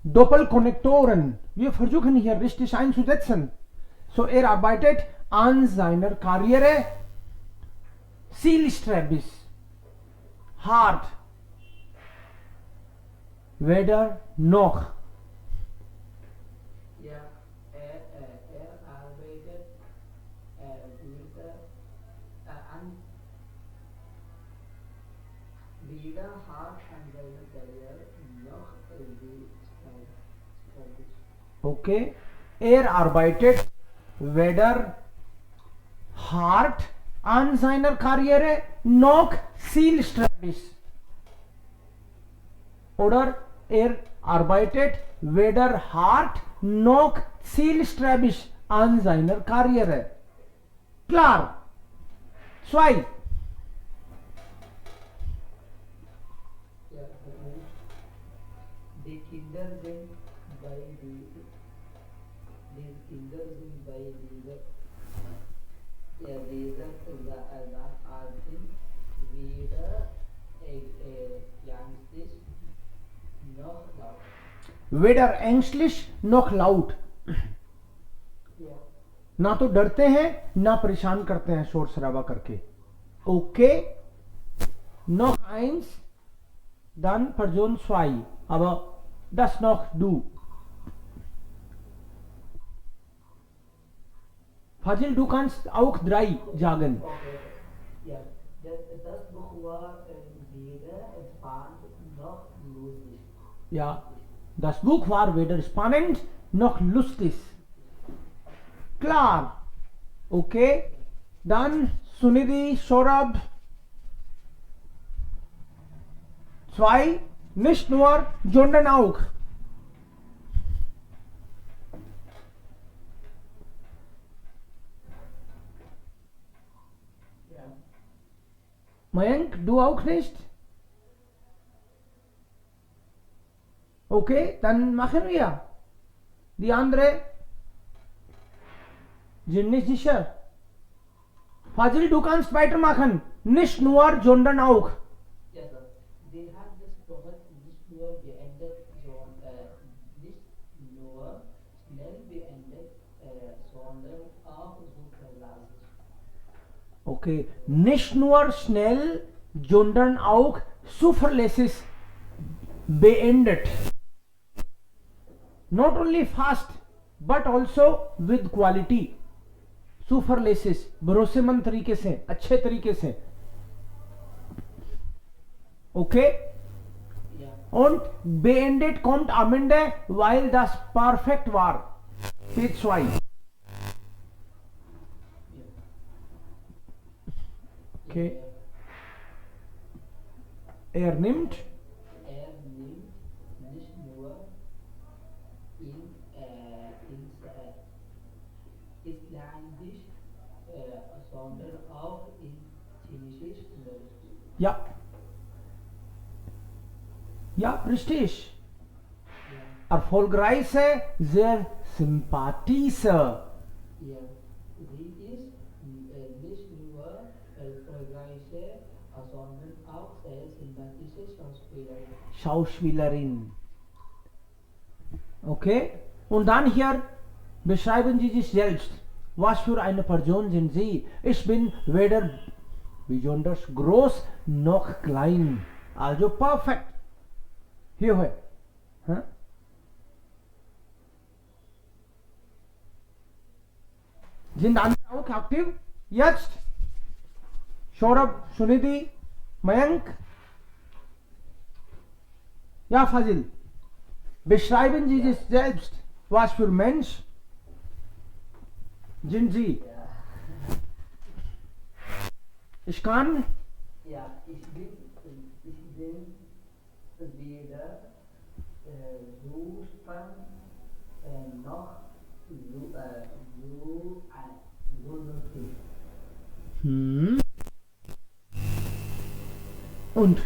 Doppelkonnektoren. Wir versuchen hier richtig einzusetzen. So, er arbeitet an seiner Karriere. Zielstrebig. Hart. Weder noch. Ja, er arbeitet wieder weder hart an seiner Karriere noch Okay. Er arbeitet weder hart an seiner Karriere noch zielstrebig. Oder er arbeitet weder hart noch zielstrebig an seiner Karriere. Klar. 2. Ja, die Kinder sind bei dieser, Arten weder ängstlich noch laut. Weder ängstlich noch laut. ना तो डरते हैं ना परेशान करते हैं शोर शराबा करके. Okay. Noch eins, dann Person 2. Aber das noch du. Fazil, du kannst auch 3 sagen. Okay. Ja, das Buch war weder spannend noch lustig. Ja, das Buch war weder spannend noch lustig. Klar. Okay. Dann Sunidhi, Saurabh. 2. Nicht nur, sondern auch. Ja. Mayank, du auch nicht? Okay, dann machen wir. Die andere sind nicht sicher. Fazil, du kannst weitermachen. Nicht nur, sondern auch. Ja, Sir. Wir haben das Projekt nicht nur beendet, sondern nicht nur schnell beendet, sondern auch zuverlässig. Okay, nicht nur schnell, sondern auch zuverlässig beendet. Not only fast, but also with quality. सुपरलेसिस, भरोसेमंद तरीके से, अच्छे तरीके से. Okay? Ja. Und beendet kommt am Ende, weil das perfekt war. P2. Okay. Er nimmt nicht nur Isländisch, sondern auch in Chinesisch Unterricht. Ja. Ja, richtig. Ja. Erfolgreiche, sehr sympathische. Ja. Sie ist nicht nur erfolgreiche, sondern auch sehr sympathische Schauspielerin. Schauspielerin. Okay? Und dann hier beschreiben Sie sich selbst. Was für eine Person sind Sie? Ich bin weder besonders groß noch klein. Also perfekt. Hier है. हाँ? Sind andere auch aktiv? Jetzt? Saurabh, Sunidhi, Mayank? Ja, Fazil. Beschreiben Sie sich selbst. Was für Mensch sind Sie? Ja. Ich kann Ja, ich bin weder so spannend noch so lustig. Und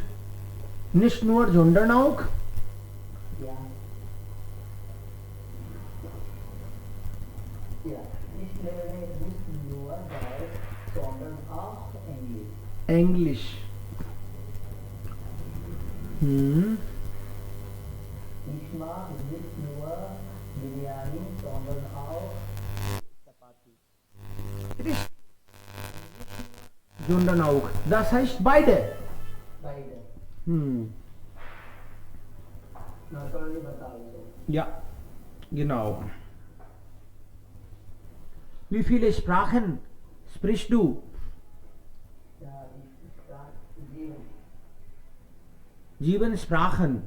nicht nur, sondern auch. Ja. Ja, ich lerne nicht nur Deutsch, sondern auch Englisch. Englisch. Ich macht nicht nur Biryani, sondern auch Chapati. Sondern auch. Das heißt beide. Beide. Not only but also. Ja, genau. Wie viele Sprachen sprichst du? Ja, ich sprach 7. 7 Sprachen.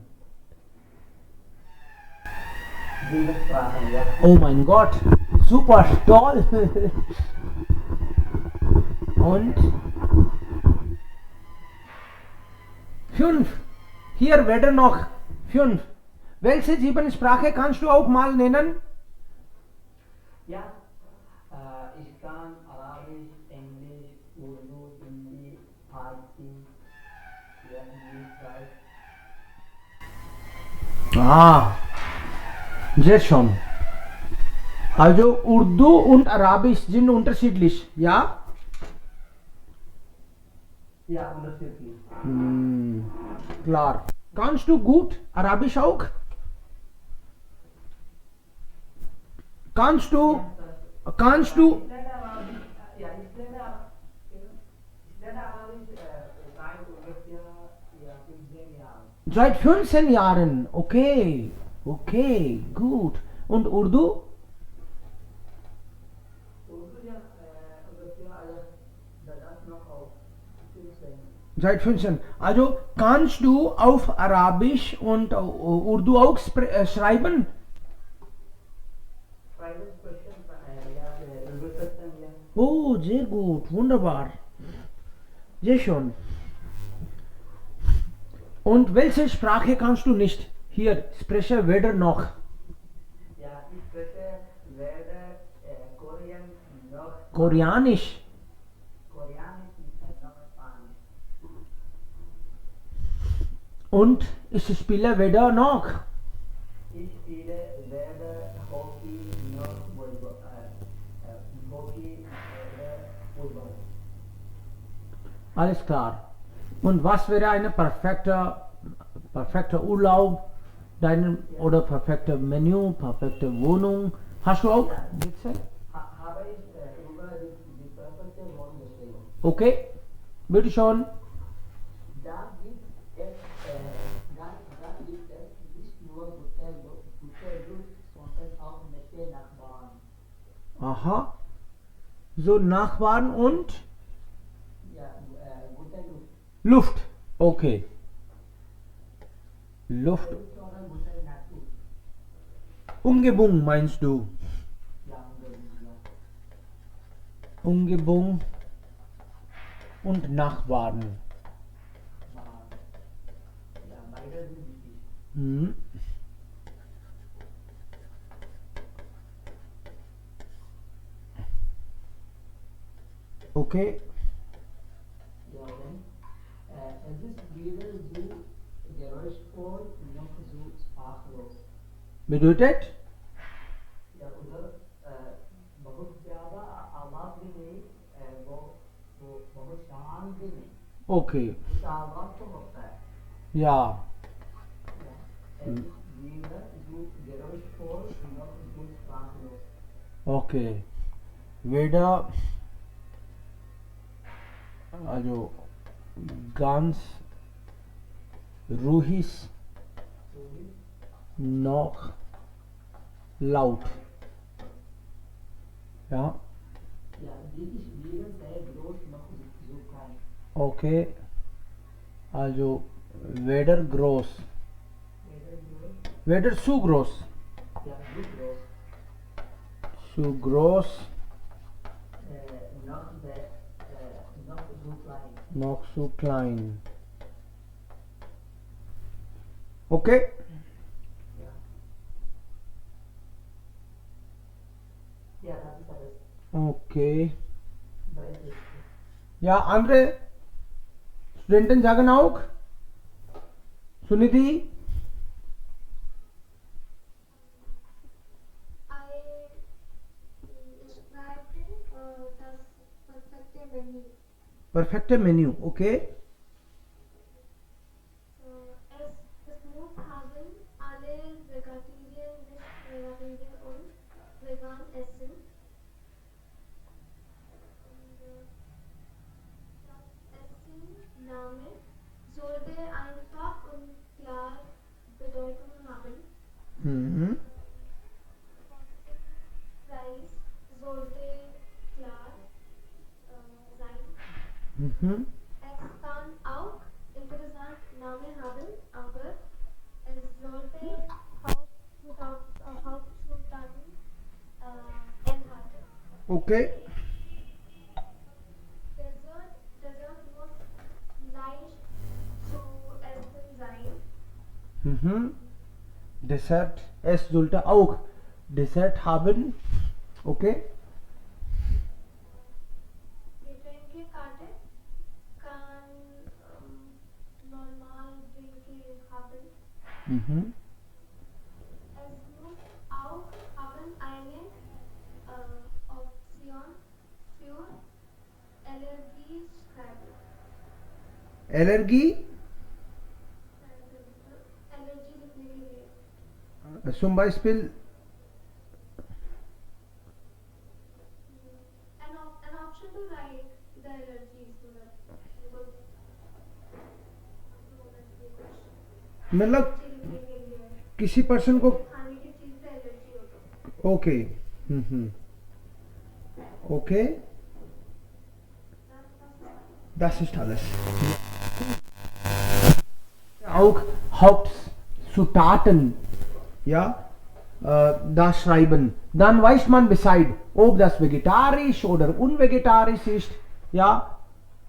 7 Sprachen, ja. Oh mein Gott, super toll. Und 5. Hier werden noch 5. Welche 7 Sprache kannst du auch mal nennen? Ja, ich kann Arabisch, Englisch, Urdu, Hindi, Farsi, ja, Englisch, Ah, sehr schon. Also Urdu und Arabisch sind unterschiedlich, ja? ja, unterschiedlich. Klar. Kannst du gut Arabisch auch? Kannst du? Ich lerne Arabisch, ja, ich lerne Arabisch seit ungefähr 15 Jahren. Seit 15 Jahren. Okay. Okay, gut. Und Urdu? Urdu ja ungefähr, das noch auf 15. Seit 15. Also kannst du auf Arabisch und Urdu auch schreiben? Schreiben, sprechen, ja, übersetzen, ja. Oh, sehr gut. Wunderbar. Sehr schön. Und welche Sprache kannst du nicht? Hier, spreche weder noch. Ja, ich spreche weder Korean noch Koreanisch. Koreanisch noch Spanisch. Und ich spiele weder noch. Ich spiele weder Hockey noch Volleyball. Hockey oder Football. Alles klar. Und was wäre eine perfekter Urlaub? Oder perfekte Menü, perfekte Wohnung? Hast du auch? Bitte? Habe ich über die perfekte Wohnung geschrieben. Okay, bitte schon. Da gibt es nicht nur gute Luft, sondern auch nette Nachbarn. Aha. So Nachbarn und Ja, gute Luft. Luft. Okay. Luft. Sondern gute Natur. Umgebung meinst du? Ja, ja. Umgebung und Nachbarn. Ja, beide sind wichtig. Hm. Okay. Ja, dann, es ist weder so geräuschvoll noch so sprachlos. Bedeutet? या उधर बहुत ज़्यादा आवाज़ भी नहीं, वो बहुत शांत भी नहीं, Okay. उसका आवाज़ तो होता है। Ja. Es ist weder so geräuschvoll noch so sprachlos. Okay. Weder also ganz ruhig So wie, noch laut. Ja. ja, die ist weder sehr groß noch so klein. Okay. Also weder groß. Weder groß, Weder zu groß. ja, so groß, Zu groß noch so klein. noch zu klein. Okay. Ja. Ja, das ist alles. Okay. Das ist Ja, andere Studenten sagen auch. Sunidhi? I described das perfekte Menü. Perfekte Menü, okay? Es muss haben alle hmm Preis sollte klar sein. Hmm Es kann auch interessant Name haben, aber es sollte Hauptzutaten enthalten. Okay Dessert muss leicht zu essen sein. Hmm Dessert, es sollte auch Dessert haben. Okay. Getränkekarte kann normal Getränke haben. Mhm. Es muss auch haben eine Option für Allergie-Schreiben. Allergie, Allergie लिखने के लिए zum Beispiel an option to write the allergies मतलब मतलब allergy लिखने के लिए किसी person को खाने की चीज से एलर्जी हो तो okay okay das ist alles. Auch Hauptzutaten, ja, das schreiben. Dann weiß man Bescheid, ob das vegetarisch oder unvegetarisch ist, ja.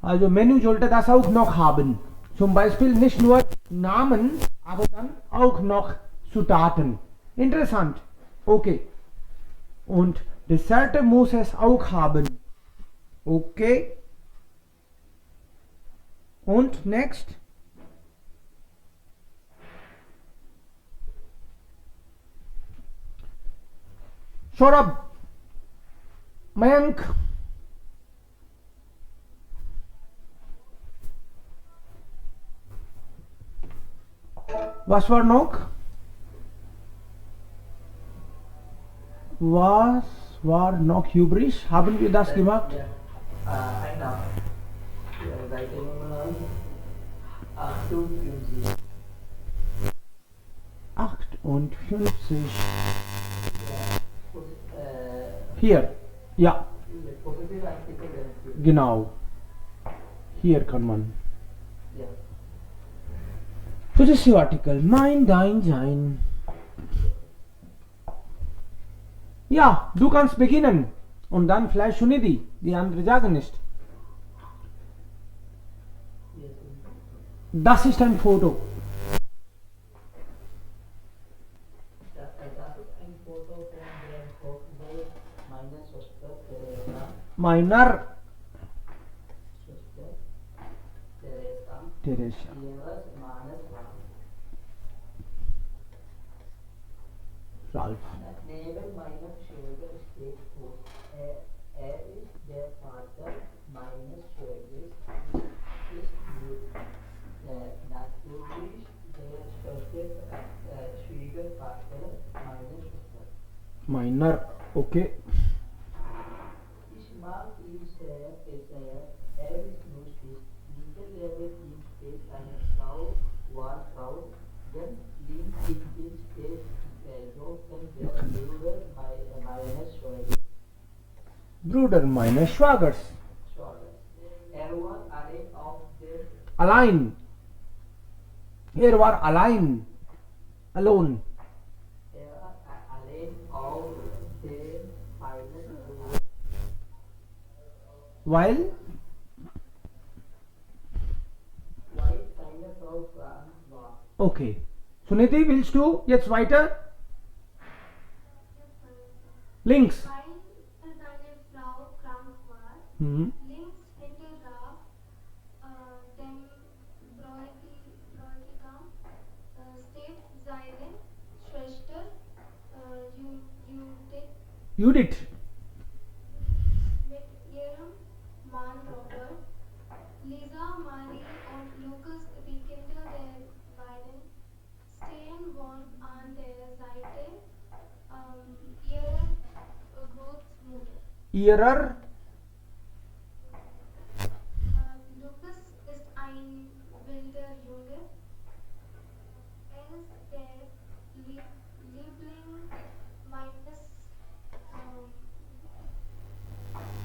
Also Menü sollte das auch noch haben. Zum Beispiel nicht nur Namen, aber dann auch noch Zutaten. Interessant. Okay. Und Dessert muss es auch haben. Okay. Und next. Saurabh, Mayank, was war noch? Was war noch übrig? Haben wir das gemacht? Yeah. Einer. Wir are writing 58. 58. Äh, Hier. Ja, Positive Artikel Directive. genau. Hier kann man. Ja. Possessive Artikel. Mein, dein, sein. Ja, du kannst beginnen. Und dann vielleicht Sunidhi. Die andere sagen nicht. Yes. Das ist ein Foto. Das ist ein Foto von der Hochschule meiner Schwester Teresa. Meiner Schwester Teresa. Teresa. Ihres Mannes Ralf. Neben meiner Schwester steht Fuß. Er ist der Vater meines Schwagers. Ist natürlich der Schwiegervater meiner Schwester. Meiner. Okay. Ich mag ihn sehr, er ist lustig. Neben ihm steht eine Frau, denn links in ihm steht Jochen, der Bruder meines Schwagers. Bruder meines Schwagers. Er war allein auf der Allein. Er war allein. Alone. allein auf dem feinen Weil weil seine Frau krank war. Okay. Sunidhi, willst du jetzt weiter? Links. weil seine Frau krank war. Mhm. Links hinter dem Bräutigam steht seine Schwester Judith. mit ihrem Mann Robert. Lisa, Marie und Lukas, die Kinder der beiden, stehen wohl an der Seite ihrer Großmutter. Ihrer. Lukas ist ein wilder Junge. Er ist der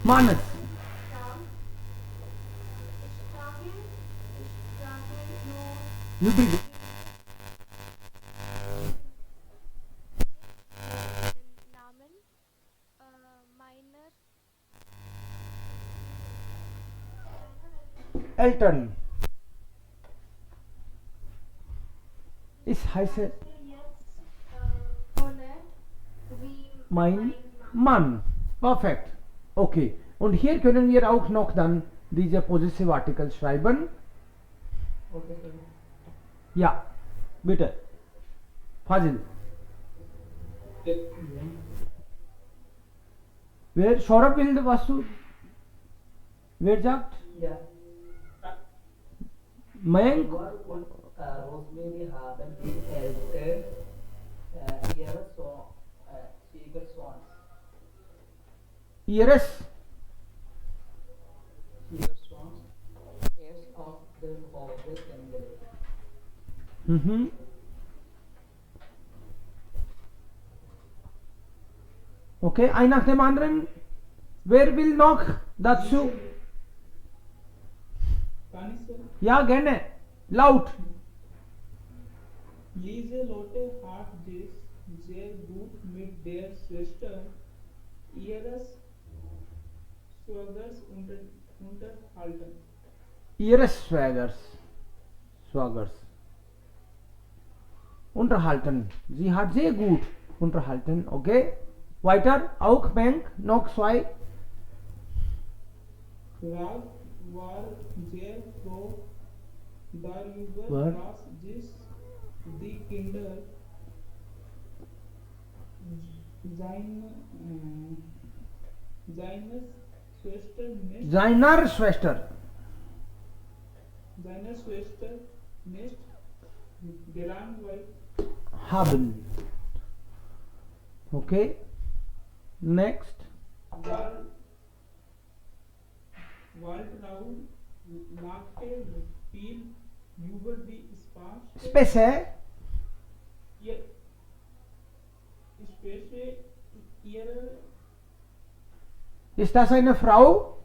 Manas. Stamm, Sprache, You did it. Namen, Minor, Elton. Is heiße jetzt Honor, wie mein Mann. Perfekt. Okay. Und hier können wir auch noch dann diese Possessive Artikel schreiben. Okay, sir. Ja, bitte. Fazil. Wer Saurabh will was zu? Wer sagt? Ja. Mayank? Work und Rosemary haben die Eltern ihre Schwiegersons erst auf dem Hofe kennengelernt. Mhm. Okay, ein nach dem anderen. Wer will noch dazu? Kann ich, sir? Ja, gerne. Laut. Lieselotte hat dies sehr gut mit der Schwester ihres Schwagers unterhalten. Ihres Schwagers. Unterhalten. Sie hat sehr gut unterhalten. Okay. Weiter. Auch Bank. Noch zwei. Ralf war sehr froh darüber, War? dass die Kinder seiner Schwester nicht gelangweilt haben. Okay. Next. Waltraud lachte viel über die Spesse. Späße ihrer Ist das eine Frau?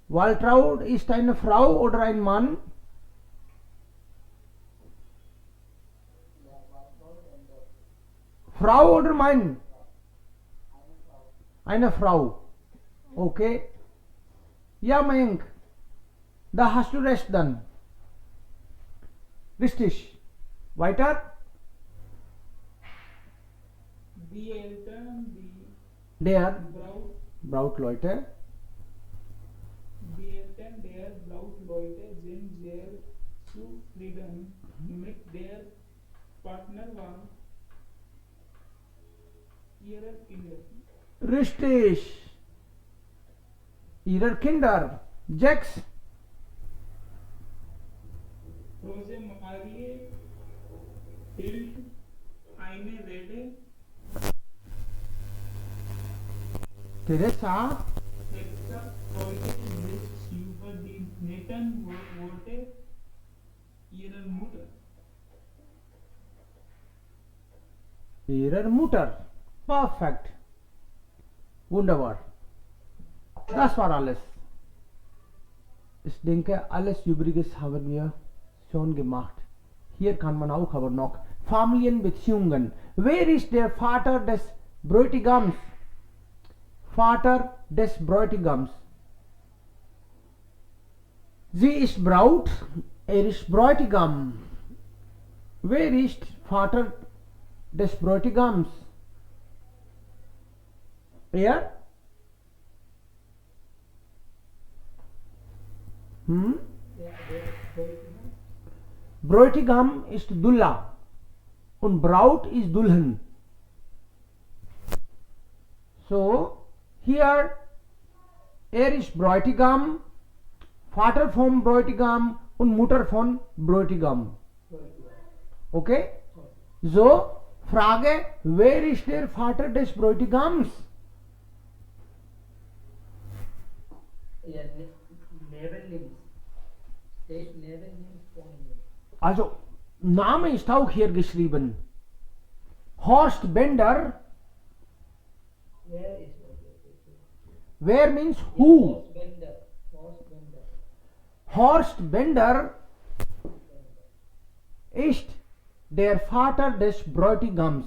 Waltraud ist eine Frau oder ein Mann? Frau oder Mann? Eine Frau. Okay. Ja, Mayank. Da hast du recht dann. Richtig. Weiter. die Eltern, Der Brautleute. die Eltern der Brautleute sind sehr zufrieden mit der Partnerwahl ihrer Kinder. Richtig. Ihrer Kinder. Jax. Rosemarie hielt eine Rede. Teresa. Teresa freute sich über die netten Worte ihrer Mutter. Ihrer Mutter. Perfekt. Wunderbar. Das war alles. Ich denke, alles Übriges haben wir schon gemacht. Hier kann man auch aber noch Familienbeziehungen. Wer ist der Vater des Bräutigams? Vater des Bräutigams. Sie ist Braut, er ist Bräutigam. Wer ist Vater des Bräutigams? Er? Bräutigam ist Dullah und Braut ist Dulhan. So, hier, er ist Bräutigam, Vater vom Bräutigam und Mutter von Bräutigam. Okay? So, Frage, wer ist der Vater des Bräutigams? Ja, neben links. Steht neben links von ihm. Also, Name ist auch hier geschrieben. Horst Bender. Where is Where means who. Bender. Horse bender. Horst Bender ist der Vater des Bräutigams.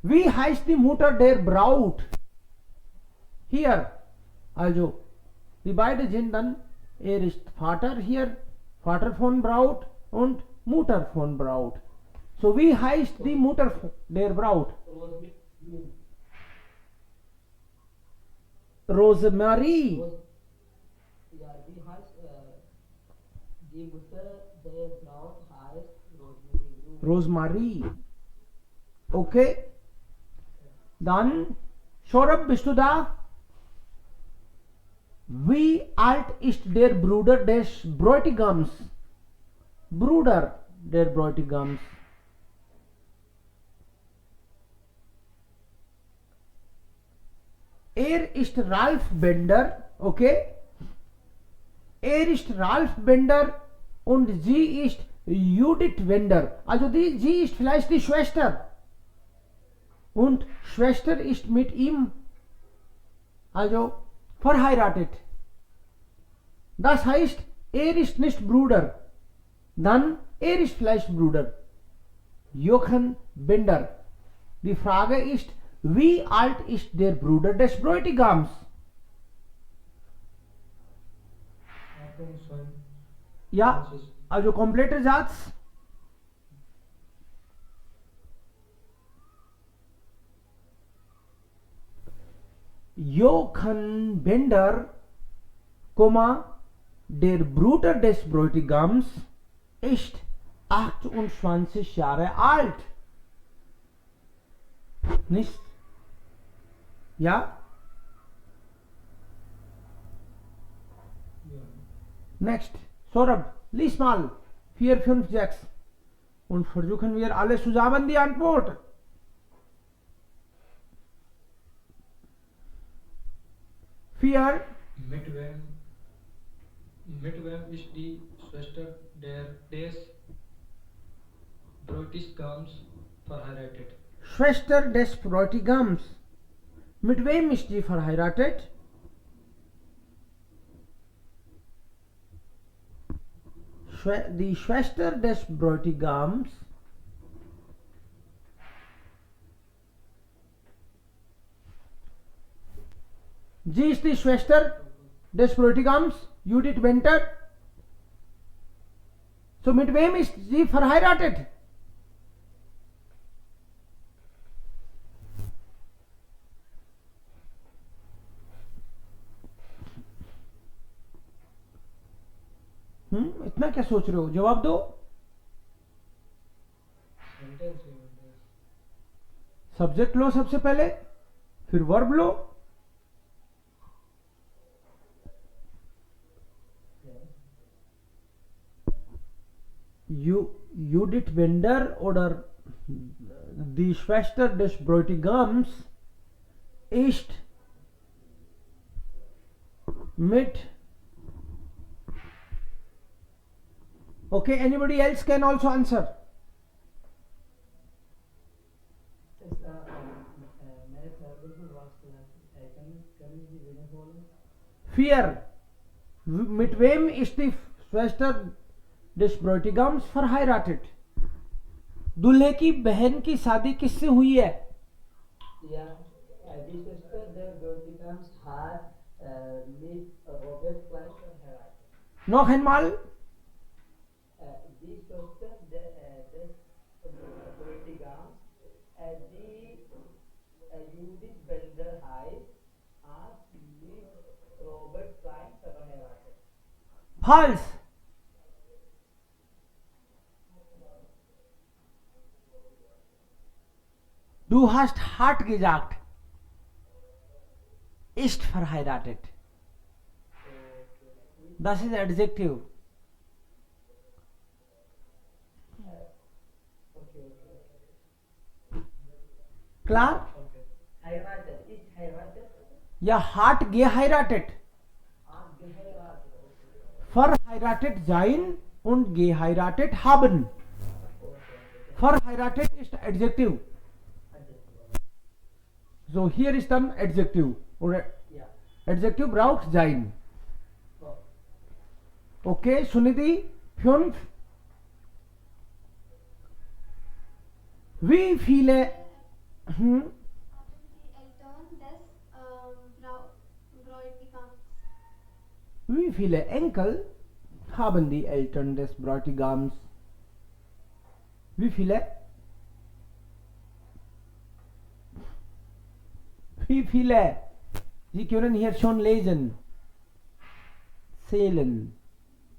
Wie heißt die Mutter der Braut? Hier, also, die beiden sind dann, ist Vater hier, Vater von Braut und Mutter von Braut. So, wie heißt die Mutter der Braut? Rosemarie. Ja, die heißt, die Mutter der Braut heißt Rosemarie. Rosemarie. Okay. Dann, Saurabh, bist du da? Wie alt ist der Bruder des Bräutigams? Bruder der Bräutigams. Ist Ralf Bender, okay? Ist Ralf Bender und sie ist Judith Bender. Also sie ist vielleicht die Schwester. Und Schwester ist mit ihm, also verheiratet. Das heißt, ist nicht Bruder. Dann ist vielleicht Bruder. Jochen Bender. Die Frage ist, wie alt ist der Bruder des Bräutigams? Ja, also kompletter Satz. Jochen Bender, der Bruder des Bräutigams, ist 28 Jahre alt. Nicht? Ja? Next. Saurabh, lies mal 4, 5, 6 und versuchen wir alle zusammen die Antwort. Vier. Mit wem ist die Schwester des Bräutigams verheiratet? Schwester des Bräutigams. Mit wem ist sie verheiratet? Die Schwester des Bräutigams sie ist die Schwester des Bräutigams, Judith Bender. So mit wem ist sie verheiratet? इतना क्या सोच रहे हो? जवाब दो. Subject लो सबसे पहले, फिर verb low. Judith Bender oder die Schwester des Bräutigams ist mit. Okay, anybody else can also answer. Vier. Mit wem ist die Schwester des Bräutigams verheiratet? दूल्हे की बहन की शादी किससे हुई है? Ja, die Schwester der Bräutigams hat mit Robert Klein verheiratet. Noch einmal. Die Schwester des Bräutigams, die Judith Bender heißt, hat mit Robert Klein verheiratet. False. Du hast hart gesagt. Ist verheiratet. Das ist adjective. Klar? Heiratet, ist heiratet? Ja, hart geheiratet. Geheiratet. Verheiratet sein und geheiratet haben. Verheiratet ist adjective. So here is dann adjective. Oder Ja. Adjective braucht sein. Oh, Okay, Sunidhi, 5. Wie viele Haben die Eltern des Bräutigams? wie viele Enkel haben die Eltern des Bräutigams? Wie viele? Wie viele? Sie können hier schon lesen. Zählen.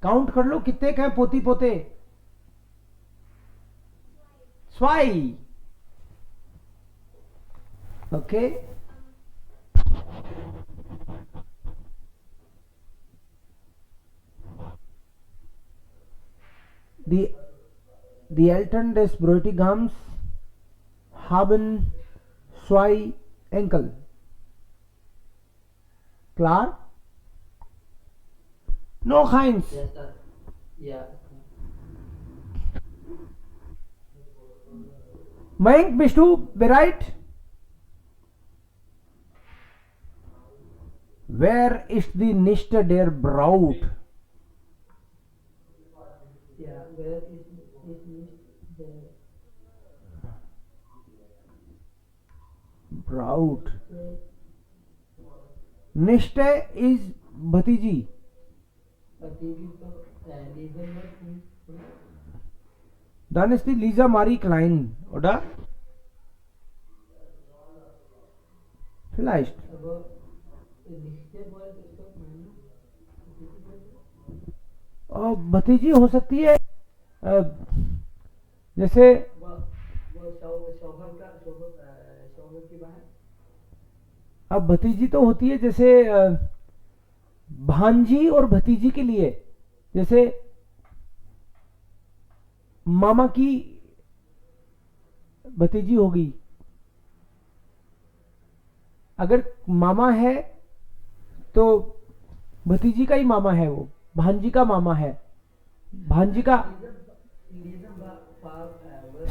Count कर लो कितने हैं पोती पोते. 2. Okay. Die Eltern des Bräutigams haben 2 Enkel. Klar? Noch eins. yes, sir. Yeah. Mayank, bist du bereit? Wer ist die Nichte der Braut? Yeah, where is nicht the Braut. Nichte is भतीजी. Baby to legal work Dann ist die Lisa Marie Klein, oder? Vielleicht. aber nicht wollen ist doch भतीजी हो सकती है. जैसे वो शौहर का शौहर की बहन अब भतीजी तो होती है जैसे भांजी और भतीजी के लिए, जैसे मामा की भतीजी होगी. अगर मामा है तो भतीजी का ही मामा है, वो भांजी का मामा है. भांजी का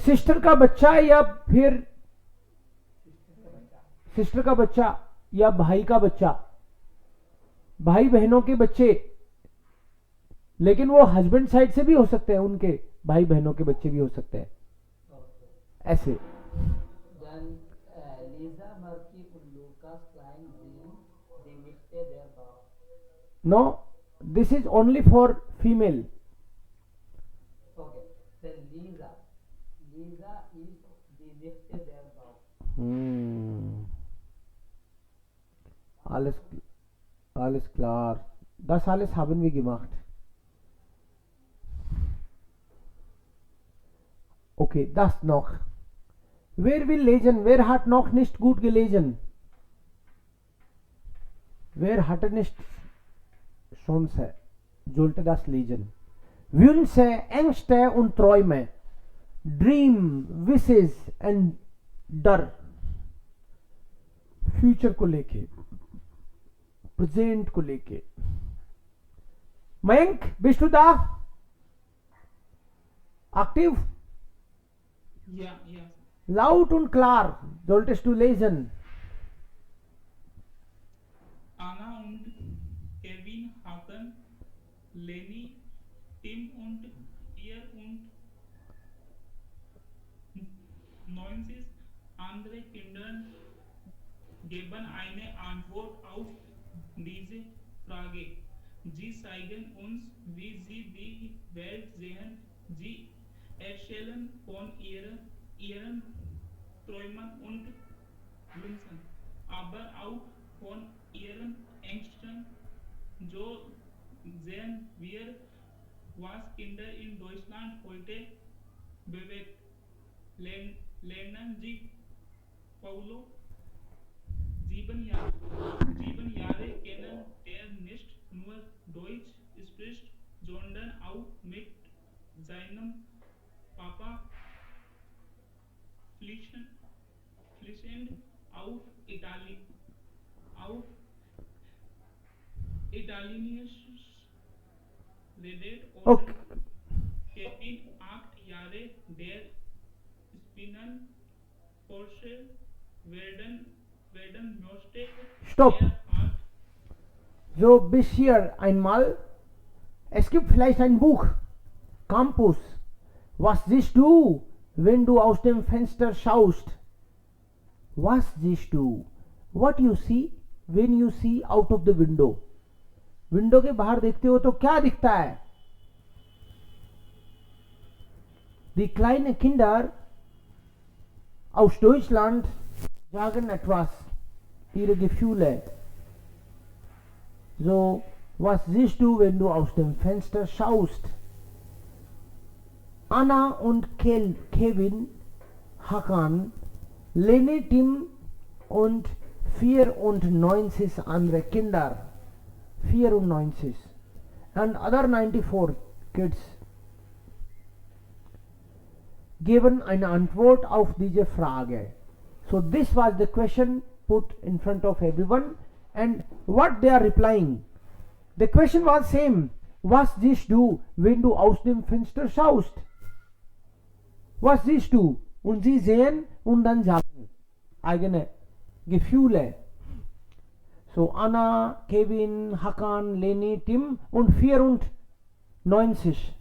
सिस्टर का बच्चा या फिर सिस्टर का बच्चा या भाई का बच्चा, भाई बहनों के बच्चे, लेकिन वो हस्बैंड साइड से भी हो सकते हैं, उनके भाई बहनों के बच्चे भी हो सकते हैं ऐसे. Dann Lisa Murphy und Lukas Klein sind die Nichte der Braut. No, this is only for female. Okay, then Lisa is die Nichte der Braut. Alles klar. Das alles haben wir gemacht. Okay, das noch. Wer will lesen? Wer hat noch nicht gut gelesen? Wer hatte nicht Chance? Sollte das lesen. Wünsche, Ängste und Träume. Dream, wishes and डर. Future को लेके, present को लेके. Mayank, bist du da? Aktiv? Yeah. Laut und klar solltest du lesen. Anna und Kevin hatten Lenny, Tim und ihr und 90 andere Kindern geben eine Antwort auf diese Frage. Sie zeigen uns, wie sie die Welt sehen. Sie erzählen von ihren Träumen und Wünschen, aber auch von ihren Ängsten. So sehen wir, was Kinder in Deutschland heute bewegt. Lernen Sie Paulo 7 Jahre kennen, der nicht nur Deutsch spricht, sondern auch mit seinem Papa fließend auf Italienisch redet. Oder Okay. Kevin 8 Jahre, der Spinnen Porsche werden möchte. Stopp. Er hat So bis hier einmal. Es gibt vielleicht ein Buch. Campus. Was siehst du, wenn du aus dem Fenster schaust? Was siehst du? What you see when you see out of the window? Window के बाहर देखते हो तो क्या दिखता है? Die kleine Kinder aus Deutschland sagen etwas, ihre Gefühle. So, was siehst du, wenn du aus dem Fenster schaust? Anna und Kevin, Hakan, Leni, Tim und 94 andere Kinder. 94. And other 94 kids geben eine Antwort auf diese Frage. So this was the question put in front of everyone and what they are replying. The question was same. Was siehst du, wenn du aus dem Fenster schaust? Was siehst du? Und sie sehen und dann sagen eigene Gefühle. So Anna, Kevin, Hakan, Leni, Tim und 94.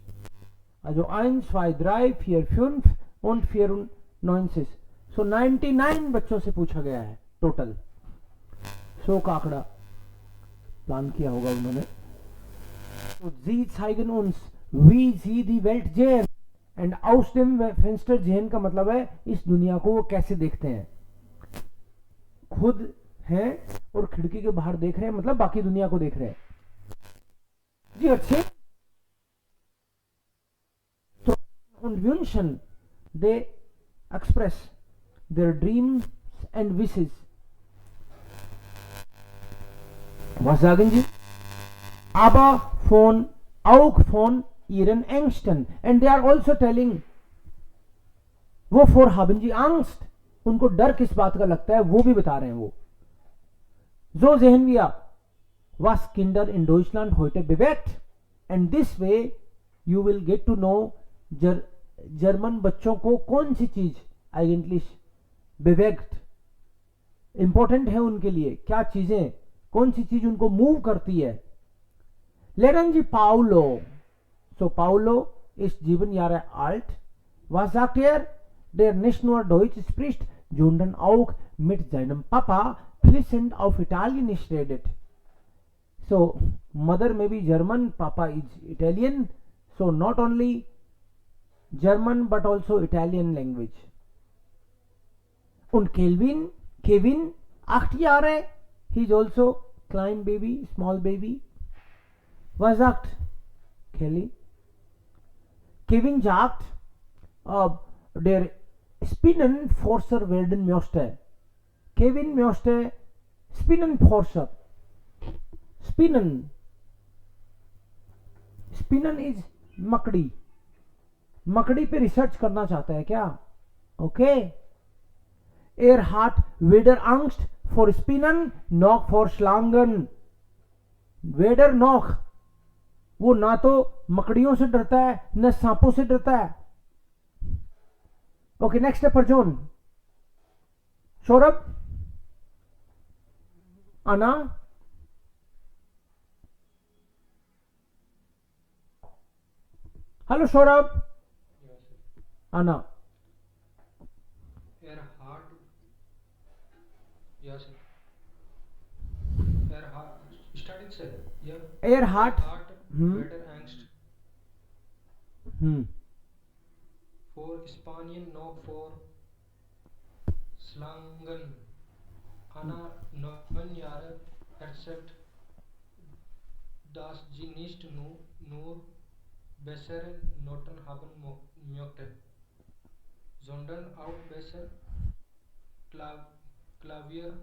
Also 1, 2, 3, 4, 5 und 94. So 99 बच्चों से पूछा गया है total. 100 का आंकड़ा plan किया होगा उन्होंने. So sie zeigen uns, wie sie die Welt sehen. And aus dem Fenster sehen का मतलब है इस दुनिया को वो कैसे देखते हैं. खुद हैं और खिड़की के बाहर देख रहे हैं, मतलब बाकी दुनिया को देख रहे हैं. जी अच्छे. Und wünschen, they express their dreams and wishes. Was sagen sie? Aber auch von ihren Ängsten. And they are also telling, wovor haben sie Angst? उनको डर किस बात का लगता है वो भी बता रहे हैं वो. So sehen wir, was Kinder in Deutschland heute bewegt. And this way you will get to know German बच्चों को कौन सी चीज आइडेंटली bewegt इंपॉर्टेंट है उनके लिए, क्या चीजें, कौन सी चीज उनको मूव करती है. Lernen Sie Paulo. So Paulo ist 7 Jahre alt. Was sagt er? Der nicht nur Deutsch spricht, sondern auch mit seinem Papa fließend auf Italienisch redet. So mother may be German, Papa is Italian. So not only German but also Italian language. Und Kevin, 8 Jahre, he is also klein baby, small baby. Was sagt Kelly? Kevin sagt, der Spinnenforscher werden möchte. Kevin möchte Spinnenforscher. Spinnen is मकड़ी. मकड़ी पे research करना चाहता है क्या? Okay. Er hat weder Angst vor Spinnen noch vor Schlangen. Weder noch, वो ना तो मकड़ियों से डरता है न सांपों से डरता है. Okay, next person. Saurabh, Anna, hello Saurabh. Anna. Erhard. Yes. Erhard. Starting sir. Yeah. Erhard. Better angst. For Spanien, no for Slangen. Anna 9 Jahre erzählt, dass sie nicht nur bessere Noten haben möchte, sondern auch besser Klavier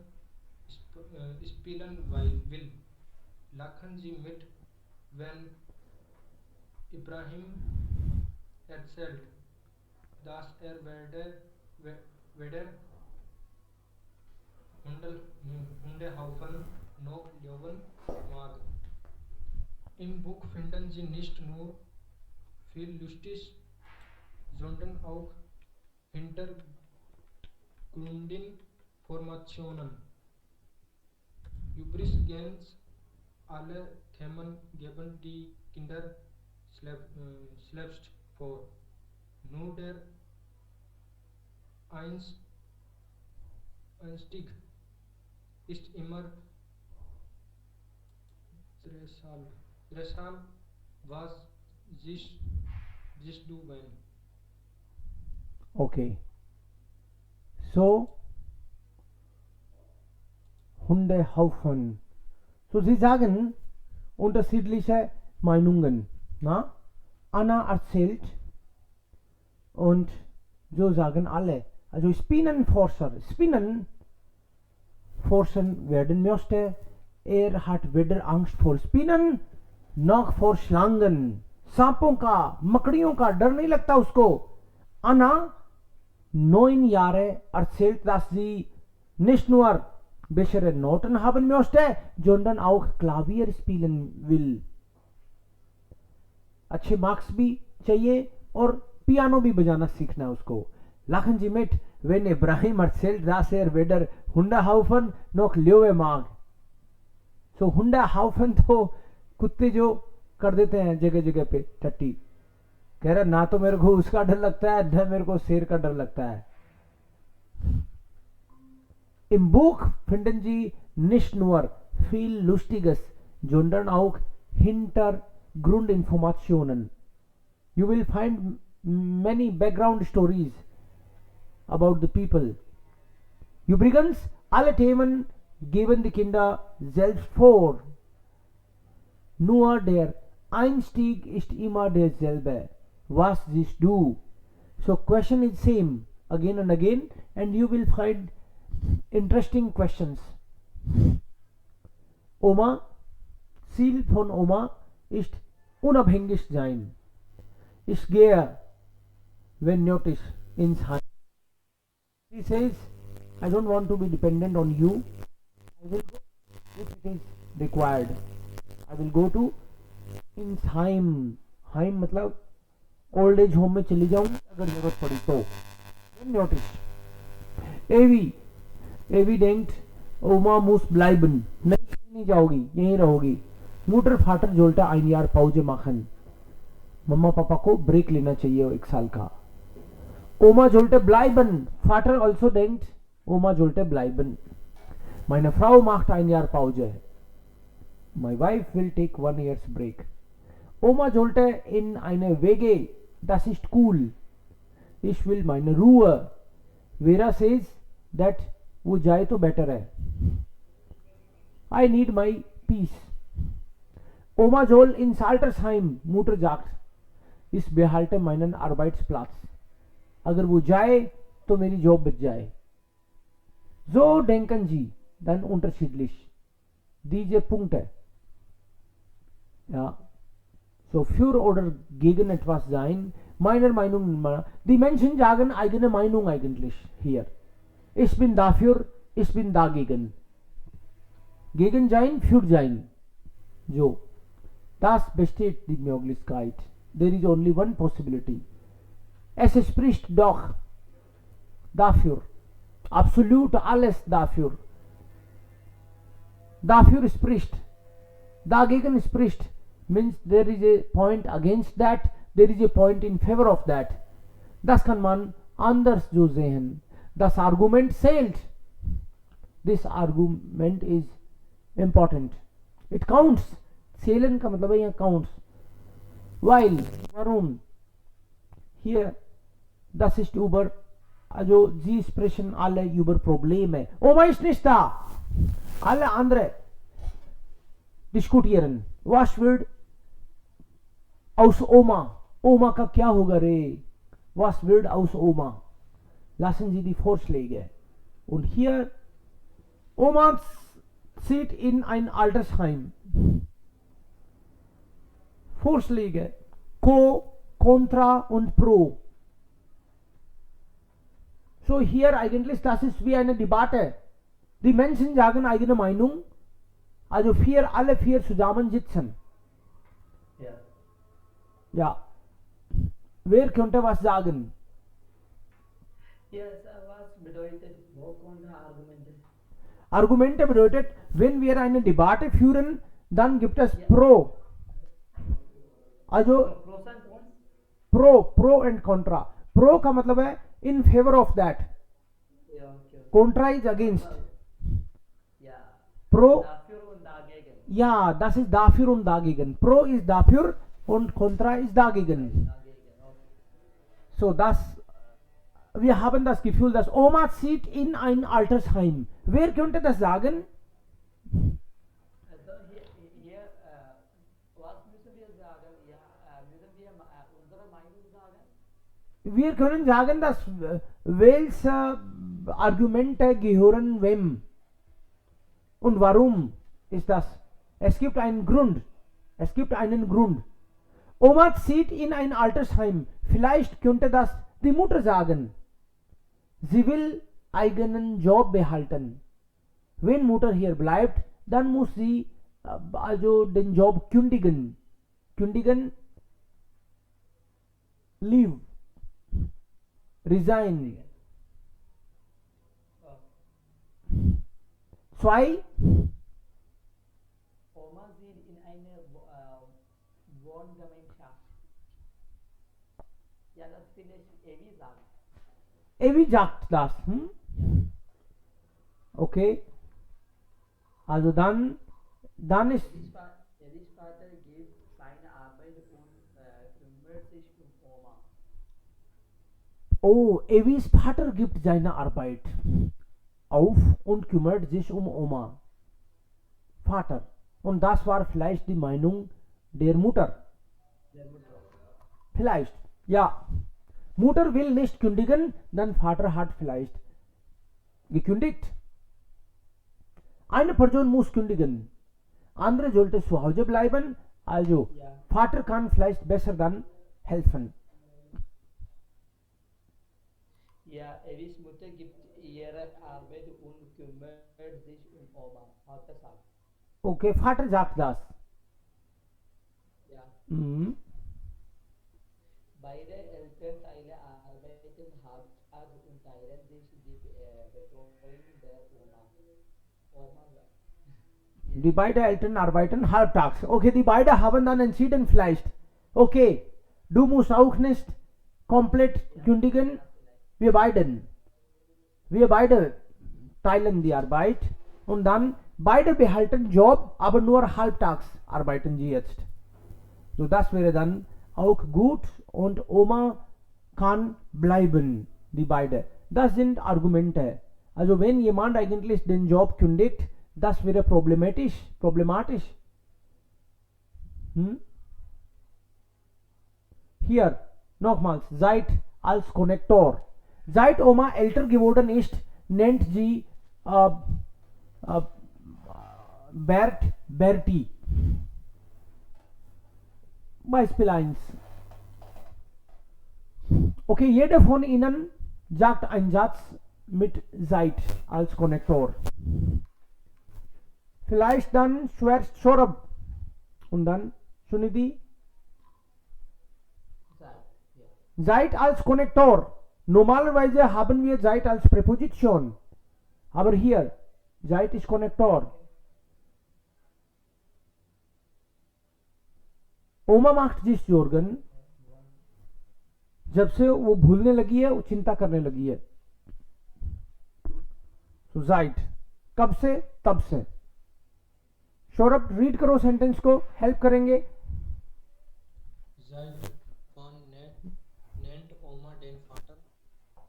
spielen will. Lachen Sie mit, wenn Ibrahim erzählt, dass weder Hundehaufen noch Löwen mag. Im Buch finden Sie nicht nur viel lustig, sondern auch Hintergrundinformationen. Übrigens alle Themen geben die Kinder selbst vor. Nur der Einstieg ist immer Dressal. Dressal, was siehst du wenn? Okay. So, Hundehaufen. So, Sie sagen unterschiedliche Meinungen. Na? Anna erzählt und so sagen alle. Also Spinnenforschen werden möchte. Hat weder Angst vor Spinnen noch vor Schlangen. सांपों का, मकड़ियों का डर नहीं लगता उसको. Anna 9 Jahre erzählt, dass sie nicht nur bessere Noten haben möchte, sondern auch Klavier spielen will. अच्छे marks भी चाहिए और पियानो भी बजाना सीखना उसको. Lachen Sie mit, wenn Ibrahim erzählt, dass weder Hundehaufen noch Löwe mag. So Hundehaufen तो कुत्ते जो कर देते हैं जगह जगह पे टट्टी. कह रहा ना तो मेरे को उसका डर लगता है ना मेरे को शेर का डर लगता है. Im Buch finden Sie nicht nur viel Lustiges, sondern auch Hintergrundinformationen. You will find many background stories about the people. Übrigens, alle Themen geben die Kinder selbst vor. Nur der Einstieg ist immer derselbe. Was siehst du? So question is same again and again, and you will find interesting questions. Oma, Ziel von Oma ist unabhängig sein. Ich gehe, wenn nötig, ins Heim. She says, I don't want to be dependent on you. I will go if it is required. I will go to ins Heim. Heim मतलब old age home में चली जाऊंगी अगर जरूरत पड़ी तो. Notice evident ओमा मूस ब्लाइबन, नहीं जाओगी, यहीं रहोगी. मोटर फाटर जोल्टा ein Jahr Pause machen. मम्मा पापा को ब्रेक लेना चाहिए 1 साल का. Oma sollte bleiben. Vater also denkt, Oma sollte bleiben. Meine Frau macht 1 Jahr Pause. My wife will take 1 year's break. Oma sollte in eine WG. Das ist cool. Ich will meine Ruhe. Vera says that वो जाए तो better है. I need my peace. Oma soll ins Altersheim. Mutter sagt, ich behalte meinen Arbeitsplatz. अगर वो जाए तो मेरी job बच जाए. So denken Sie dann unterschiedlich. Diese Punkte. Ja. So für oder gegen etwas sein, meiner Meinung nach. Die Menschen sagen eigene Meinung eigentlich hier. Ich bin dafür, ich bin dagegen. Gegen sein, für sein. So. Das besteht die Möglichkeit. There is only one possibility. Es spricht doch dafür. Absolut alles dafür. Dafür spricht. Dagegen spricht. Means there is a point against that, there is a point in favor of that. Das kann man anders so sehen. Das Argument zählt. This argument is important. It counts. Zählen का मतलब है यहाँ counts. While, warum? Hier, das ist über, also Sie sprechen alle über Probleme. Oma ist nicht da. Alle andere diskutieren. Was wird aus Oma? Oma का क्या होगा रे? Was wird aus Oma? Lassen Sie die Vorschläge. Und hier, Oma zieht in ein Altersheim. Vorschläge. Co, Contra und Pro. So hier eigentlich, das ist wie eine Debatte. Die Menschen sagen eigene Meinung. Also alle vier zusammen sitzen. Ja. Ja. Wer könnte was sagen? Yes, was bedeutet Argumente? Argumente bedeutet, wenn wir eine Debatte führen, Dann gibt es Pro. Also Pros and cons. Pro and Contra. Pro का मतलब है in favor of that. Yeah, okay. Contra is against. Yeah. Pro, Dafür und dagegen. ja, das ist dafür und dagegen. Pro ist dafür und Contra ist dagegen. Dagegen, okay. So, wir haben das Gefühl, dass Oma zieht in ein Altersheim. Wer könnte das sagen? Also hier, was müssen wir sagen? Ja, müssen wir unsere Meinung sagen? Wir können sagen, dass welche Argumente gehören wem und warum ist das? Es gibt einen Grund. Es gibt einen Grund. Oma zieht in ein Altersheim. Vielleicht könnte das die Mutter sagen. Sie will eigenen Job behalten. Wenn Mutter hier bleibt, dann muss sie also den Job kündigen. Kündigen, leave, resign. Zwei, Oma sieht in eine Wohngemeinschaft. Ja, das finde ich ewig sagen. Evi sagt das. Okay. Also dann ist Elis Vater gibt seine Arbeit und kümmert sich um Oma. oh, Evis Vater gibt seine Arbeit auf und kümmert sich um Oma. Vater. Und das war vielleicht die Meinung der Mutter. Der Mutter. Vielleicht. Ja. Mutter will nicht kündigen, dann Vater hat vielleicht gekündigt. Eine Person muss kündigen. Andere sollte zu Hause bleiben. Also, Ja. Vater kann vielleicht besser dann helfen. Ja, Elis Mutter gibt ihre Arbeit und kümmert sich um Oma. Hat er gesagt. Okay, Vater sagt das. Ja. Mhm. Beide Elternteile arbeiten hart und teilen sich die Betreuung der Oma. Die beiden Eltern arbeiten halbtags. Okay, die beiden haben dann entschieden vielleicht. Okay, du musst auch nicht komplett kündigen. Wir beide teilen die Arbeit und dann beide behalten Job, aber nur halbtags arbeiten sie jetzt. So, das wäre dann auch gut und Oma kann bleiben, die beide. Das sind Argumente. Also wenn jemand eigentlich den Job kündigt, das wäre problematisch. Hier nochmals, seit als Konnektor. Seit Oma älter geworden ist, nennt sie Bertie. Beispiel 1. Okay, jeder von Ihnen sagt einen Satz mit seit als Konnektor. Vielleicht dann zuerst Shorab und dann Sunidhi. Seit als Konnektor. Normalerweise haben wir seit als Präposition. Aber hier, seit ist Konnektor. ओमा marks जिस Jürgen जब से वो भूलने लगी है, वो चिंता करने लगी है. तो जाइट कब से? तब से. सौरभ रीड करो सेंटेंस को, हेल्प करेंगे. Seit wann nennt Oma den Vater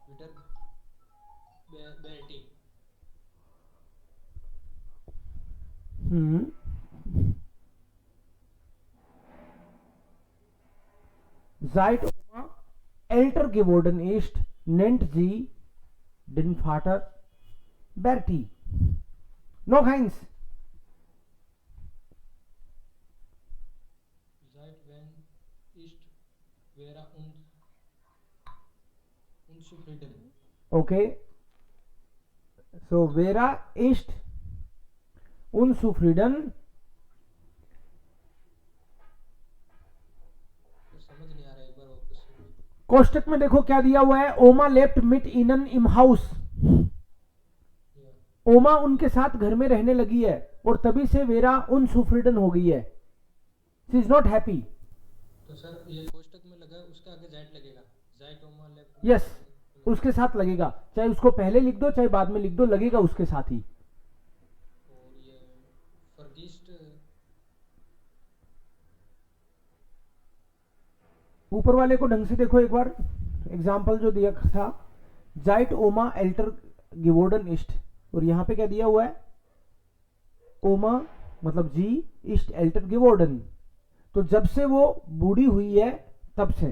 wieder Bertie? Seit Oma älter geworden ist, nennt sie den Vater Bertie. Noch eins. Seit wann ist Vera unzufrieden? Okay. So, Vera ist unzufrieden. समझ नहीं आ रहा, एक बार वापस से। कोष्टक में देखो क्या दिया हुआ है. ओमा लेफ्ट मिट इनन इम हाउस. ओमा उनके साथ घर में रहने लगी है और तभी से वेरा उनसुफ्रिडन हो गई है. She is not happy. तो सर ये कोष्टक में लगा है, उसके आगे जाइट लगेगा. जाइट ओमा लेफ्ट. यस, उसके साथ लगेगा. चाहे उसको पहले लिख दो चाहे बाद में लिख दो, लगेगा उसके साथ ही. और ये फर्गिस्ट ऊपर वाले को ढंग से देखो एक बार. एग्जाम्पल जो दिया था, जाइट ओमा एल्टर गिवोर्डन इस्ट, और यहाँ पे क्या दिया हुआ है, ओमा मतलब जी, इस्ट एल्टर गिवोर्डन. तो जब से वो बूढ़ी हुई है तब से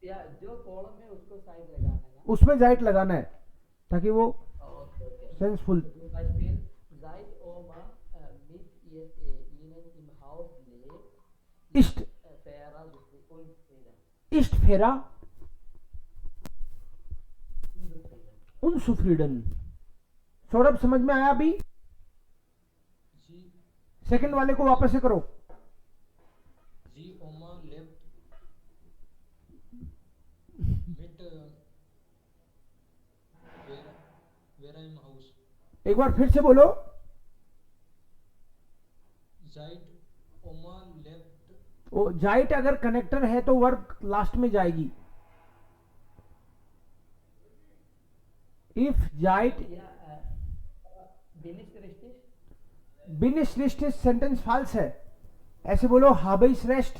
या जो कॉलम है उसको साइड लगाना है. उसमें जाइट लगाना है ताकि वो okay okay. Senseful. I spell Zeit Oma mit ihnen im Haus lebt. East Fairer Unfrieden. East फेरा उनसुफ्रिडन. सौरभ समझ में आया अभी? जी. सेकंड वाले को वापस से करो. जी ओमा लेफ्ट मिट वेरा इन हाउस. एक बार फिर से बोलो. जाइट ओमा लेफ्ट. वो जाइट अगर कनेक्टर है तो वर्ब लास्ट में जाएगी. इफ जाइट Ja, bin ich richtig? बिन श्रेष्ठ सेंटेंस फाल्स है. ऐसे बोलो, habe ich recht.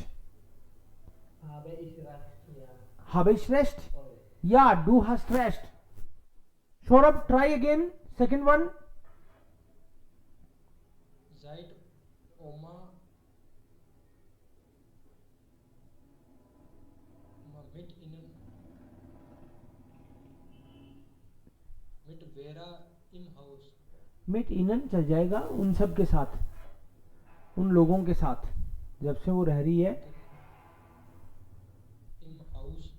Habe ich recht? Ja. habe ich recht. Sorry. या डू hast recht. Saurabh try again second one. जाइट ओमा मिट इन मिट वेरा इन हाउस. मिट इनन चल जाएगा उन सब के साथ, उन लोगों के साथ जब से वो रह रही है. इन हाउस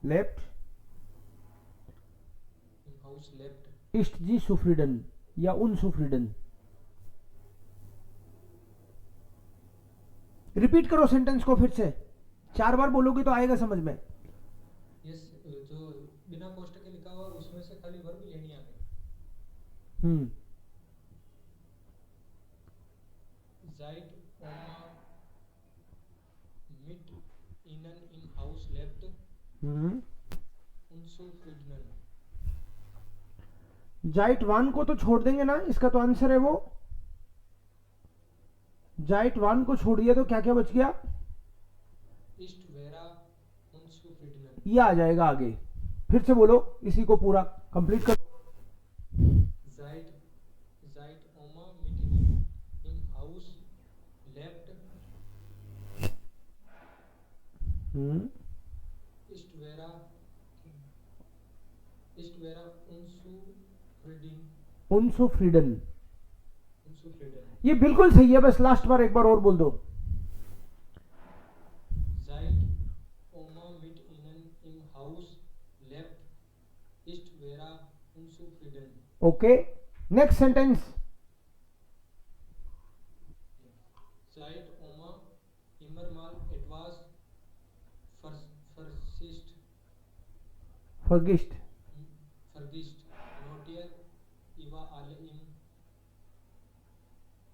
लेफ्ट इन हाउस लेफ्ट. इस्ट जी सुफ्रिडन या उन सुफ्रिडन. रिपीट करो सेंटेंस को फिर से. 4 बार बोलोगे तो आएगा समझ में. यस, जो बिना कोष्टक के लिखा हुआ उसमें से खाली वर्ब लेनी आगे. जाइट ओमा मिट इनन इन हाउस लेफ्ट उनसु फ्रिडनन. जाइट वन को तो छोड़ देंगे ना, इसका तो आंसर है वो. जाइट वन को छोड़ दिया तो क्या क्या बच गया? इस्ट वेरा उनसु फ्रिडनन. ये आ जाएगा आगे. फिर से बोलो, इसी को पूरा कंप्लीट करो. जाइट जाइट ओमा मिट इनन इन हाउस लेफ्ट इस्ट वेरा उनसु फ्रिडन. उनसु फ्रीडन. उनसु फ्रिडन. ये बिल्कुल सही है. बस लास्ट बार एक बार और बोल दो. जाइट ओमा मिट इनन इन हाउस लेफ्ट इस्ट वेरा उनसु फ्रिडन. Okay, next sentence. जाइट ओमा इमरमाल एटवाज फर्सिस्ट फर्गिस्ट. फर्गिस्ट नोटियर इवा आले इन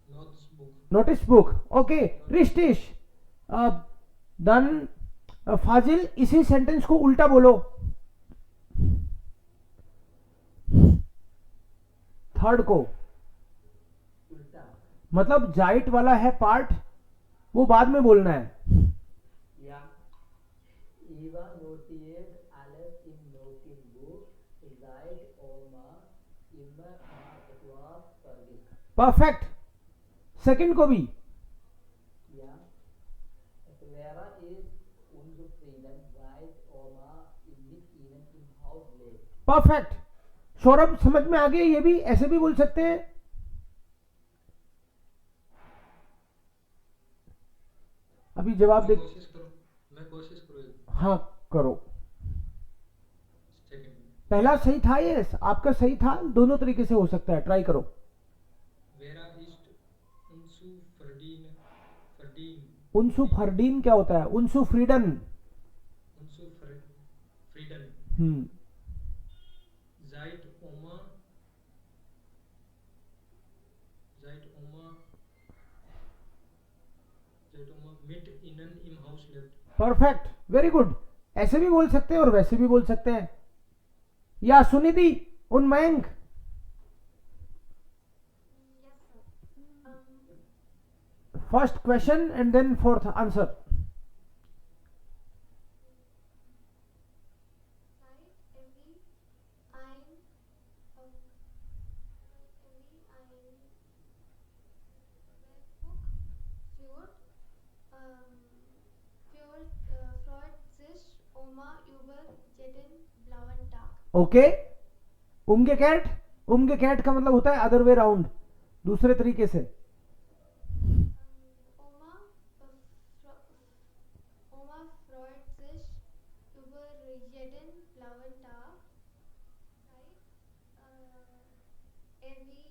नोट्स बुक. नोटिस बुक. ओके, रिस्टिश. दन फाजिल, इसी सेंटेंस को उल्टा बोलो. थर्ड को, उल्टा. मतलब जाइट वाला है पार्ट, वो बाद में बोलना है. Ja. Eva notiert alles im Notenbuch. Seit Oma immer mal etwas vergisst. Perfect. Second को भी. Ja. Vera ist unzufrieden, seit Oma mit ihnen im Haus lebt. Perfect. Saurabh समझ में आ गया? ये भी ऐसे भी बोल सकते हैं. अभी जवाब दे. मैं कोशिश करूँ. हाँ करो. सेकंड. पहला सही था, ये आपका सही था. दोनों तरीके से हो सकता है, ट्राई करो. Vera east उनसु फ्रडीन फ्रडीन. उनसु फर्डीन क्या होता है? उनसु फ्रीडन. उनसु फ्रीडन. Zeit Oma, Zeit Oma, Zeit Oma mit Ihnen im Haus lebt. Perfect, very good. ऐसे भी बोल सकते हैं और वैसे भी बोल सकते हैं। या सुनिधि, उन्मयंक, Yes, sir. First question and then fourth answer. Right, every ein, um, every ein Webbook führt, freut sich Oma über jeden blauen Tag. Okay, उमगे कैट, उमगे कैट का मतलब होता है अदर वे राउंड, दूसरे तरीके से। Oma, Oma freut sich über jeden blauen Tag. Right? Every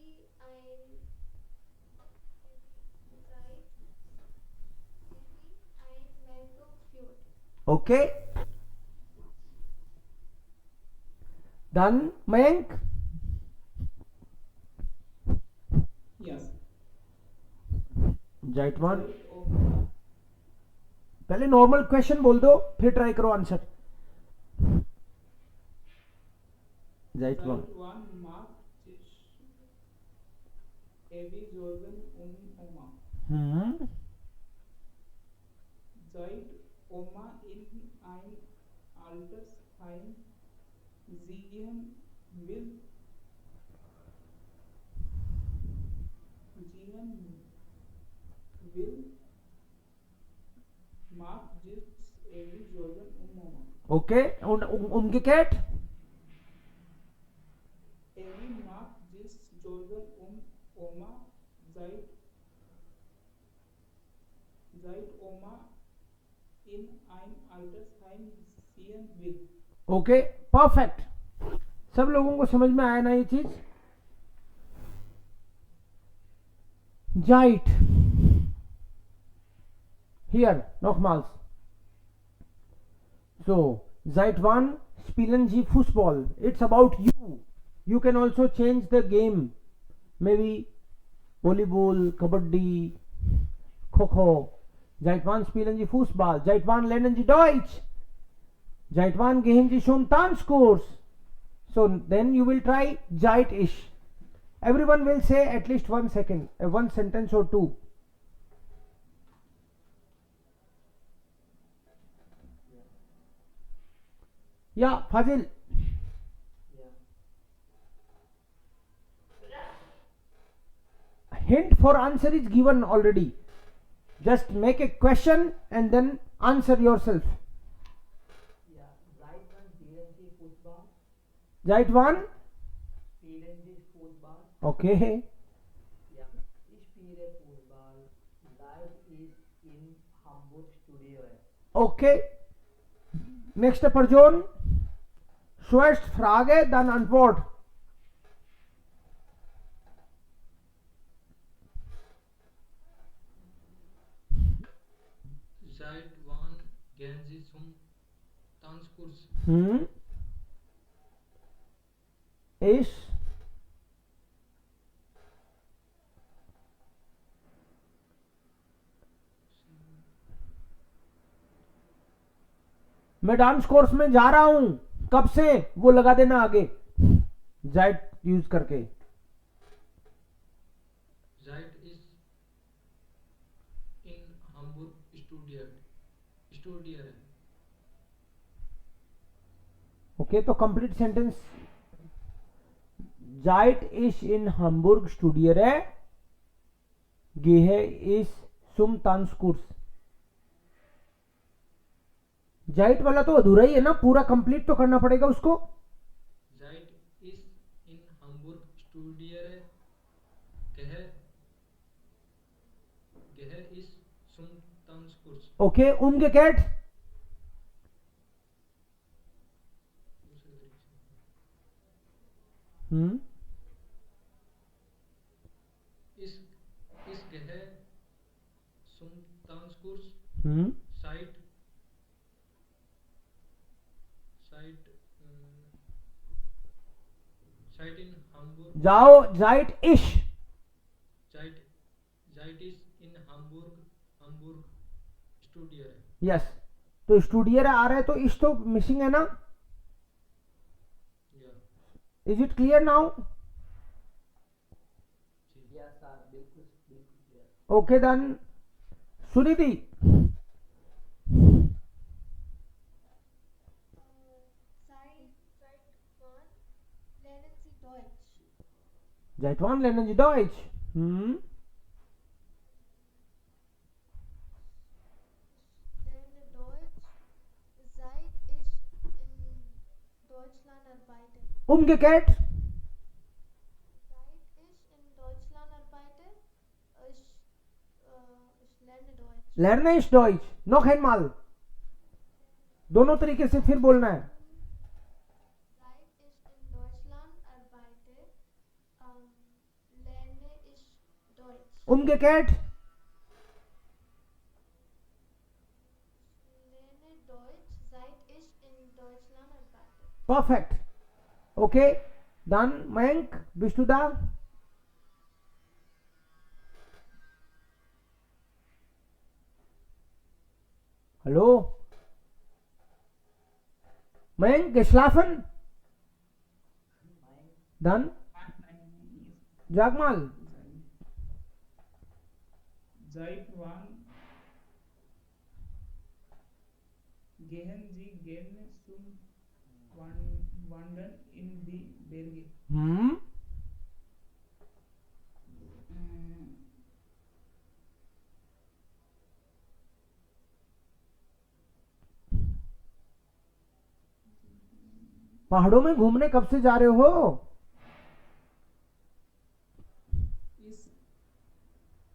ein Webbook führt. Okay, done. Mayank, Yes. जाइटवान, Zeit of पहले नॉर्मल क्वेश्चन बोल दो फिर ट्राई करो answer. जाइटवान, Zeit one Mark Evi Jorgen Oma. Zeit Oma in ein altes Heim ziehen will Mark just Evi Jorgen Oma. Okay, उनके cat, Evi Mark just Jorgen Oma Zeit Oma in ein altes Heim ziehen will. Okay, perfect. सब लोगों को समझ में आया ना ये चीज? जाइट, here nochmals. So, Zeit 1, spielen Sie Fußball. It's about you. You can also change the game. Maybe Volleyball, Kabaddi, Kho-Kho. Zeit 1, spielen Sie Fußball. Zeit 1, lernen Sie Deutsch. Zeit 1, gehen Sie zum Tanzkurs. So, then you will try Zeit-ish. Everyone will say at least 1 second, one sentence or two. Yeah, Fazil. Hint for answer is given already. Just make a question and then answer yourself. Yeah, right one, PNG football. Right one? PNG football. Okay. Yeah, ich spiele Fußball. Live is in Hamburg Studio. Okay. Nächste Person. Zuerst Frage, dann Antwort. Seit wann gehen Sie zum Tanzkurs? Ich. मैं dance course में जा रहा हूं। कब से? वो लगा देना आगे जाइट यूज करके। Seit ist in Hamburg studiere. Okay, तो कंप्लीट सेंटेंस। जाइट इज इन hamburg studiere, gehe ich zum Tanzkurs। जाइट वाला तो अधूरा ही है ना, पूरा कंप्लीट तो करना पड़ेगा उसको। Seit ist in Hamburg studiere. Gehe ich zum Tanzkurs. Okay, umgekehrt। Ich gehe zum Tanzkurs. Seit Zeit in Hamburg. जाओ, जाइट इश, Zeit, Zeit ist in Hamburg. Hamburg studiere. Yes, तो स्टूडियर आ रहा है तो इश तो मिसिंग है ना, Yeah. Is it clear now? Yes, sir. बिल्कुल बिल्कुल clear. Okay done. Sunidhi, Seit wann lernen Sie Deutsch? जाइट वन लेने डॉइच। Lerne Deutsch, seit ich in Deutschland arbeite. umgekehrt, Seit ich in Deutschland arbeite, ich, ich lerne Deutsch. लर्ने इश Deutsche, noch einmal, दोनों तरीके से फिर बोलना है। Seit ich in Deutschland arbeite, lerne ich Deutsch. umgekehrt, Lerne Deutsch, seit ich in Deutschland arbeite. Perfect, okay done. Mayank, bist du da? Hallo? Meng, geschlafen? Dann? Sag mal. Seit wann gehen Sie gerne zum Wandern in die Berge? पहाड़ों में घूमने कब से जा रहे हो?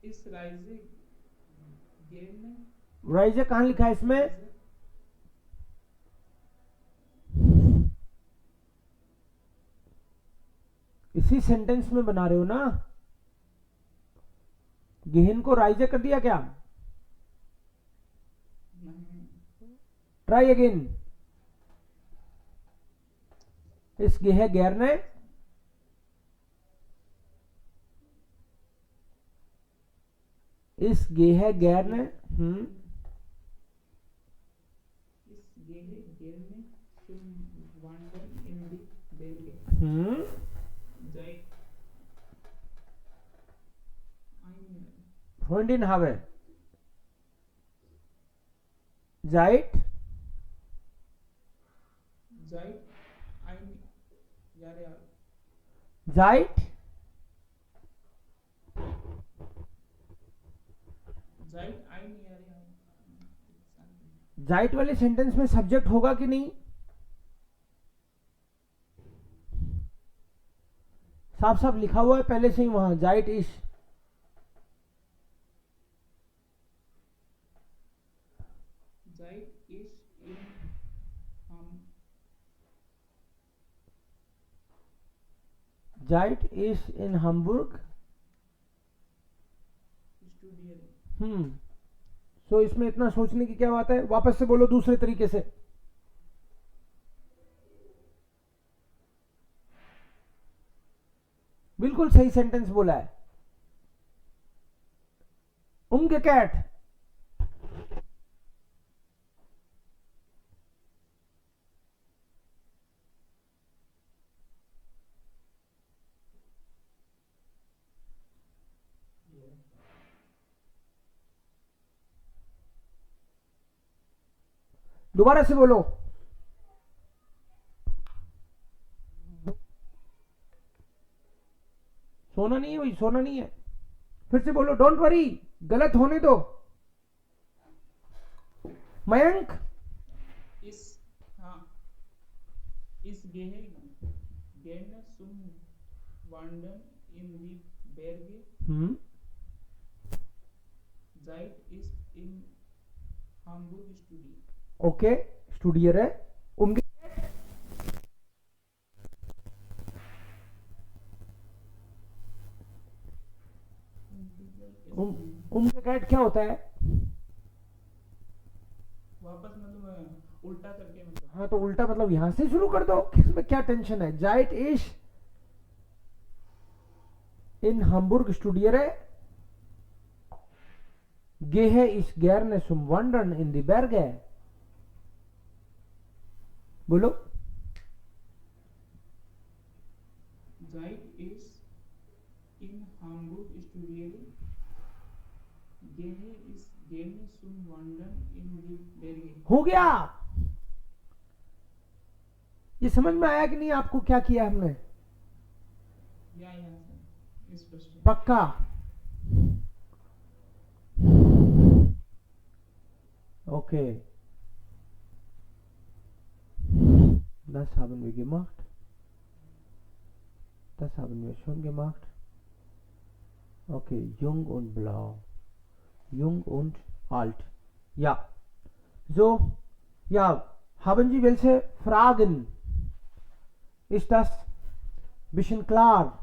इस राइजे गेने राइजे कहाँ लिखा है इसमें? इसी सेंटेंस में बना रहे हो ना? गेहन को राइजे कर दिया क्या? Try again. इस गेह गैर ने इस गेह गैर ने इस गेहे गेने zum Wandern in die Berge. Seit Freundin habe. Seit ein Jahre alt. seit Seit ein Jahre alt. जाइट वाले सेंटेंस में सब्जेक्ट होगा कि नहीं? साफ साफ लिखा हुआ है पहले से ही वहां, जाइट इश। Seit ich in जाइट इश इन hamburg studiere. सो इसमें इतना सोचने की क्या बात है? वापस से बोलो दूसरे तरीके से। बिल्कुल सही सेंटेंस बोला है। umgekehrt, दोबारा से बोलो। सोना नहीं है भाई, सोना नहीं है। फिर से बोलो, डोंट वरी, गलत होने दो। मयंक, इस गेहे गेने zum Wandern in die Berge. Seit ich in Hamburg studiere. Okay, स्टूडियर है। umgekehrt क्या होता है? वापस उल्टा करके हाँ तो उल्टा मतलब यहां से शुरू कर दो, इसमें क्या टेंशन है? जाइट इश in Hamburg studiere. Gehe ich gerne zum Wandern in die Berge. बोलो. Zeit ist in Hamburg studiere. Gehe ist gerne zum Wandern in die Berge. हो गया. ये समझ में आया कि नहीं आपको क्या किया हमने? या सर स्पष्ट है. पक्का. Okay. Das haben wir gemacht. Das haben wir schon gemacht. Okay, jung und blau. Jung und alt. Ja. So, ja, haben Sie welche Fragen? Ist das ein bisschen klar?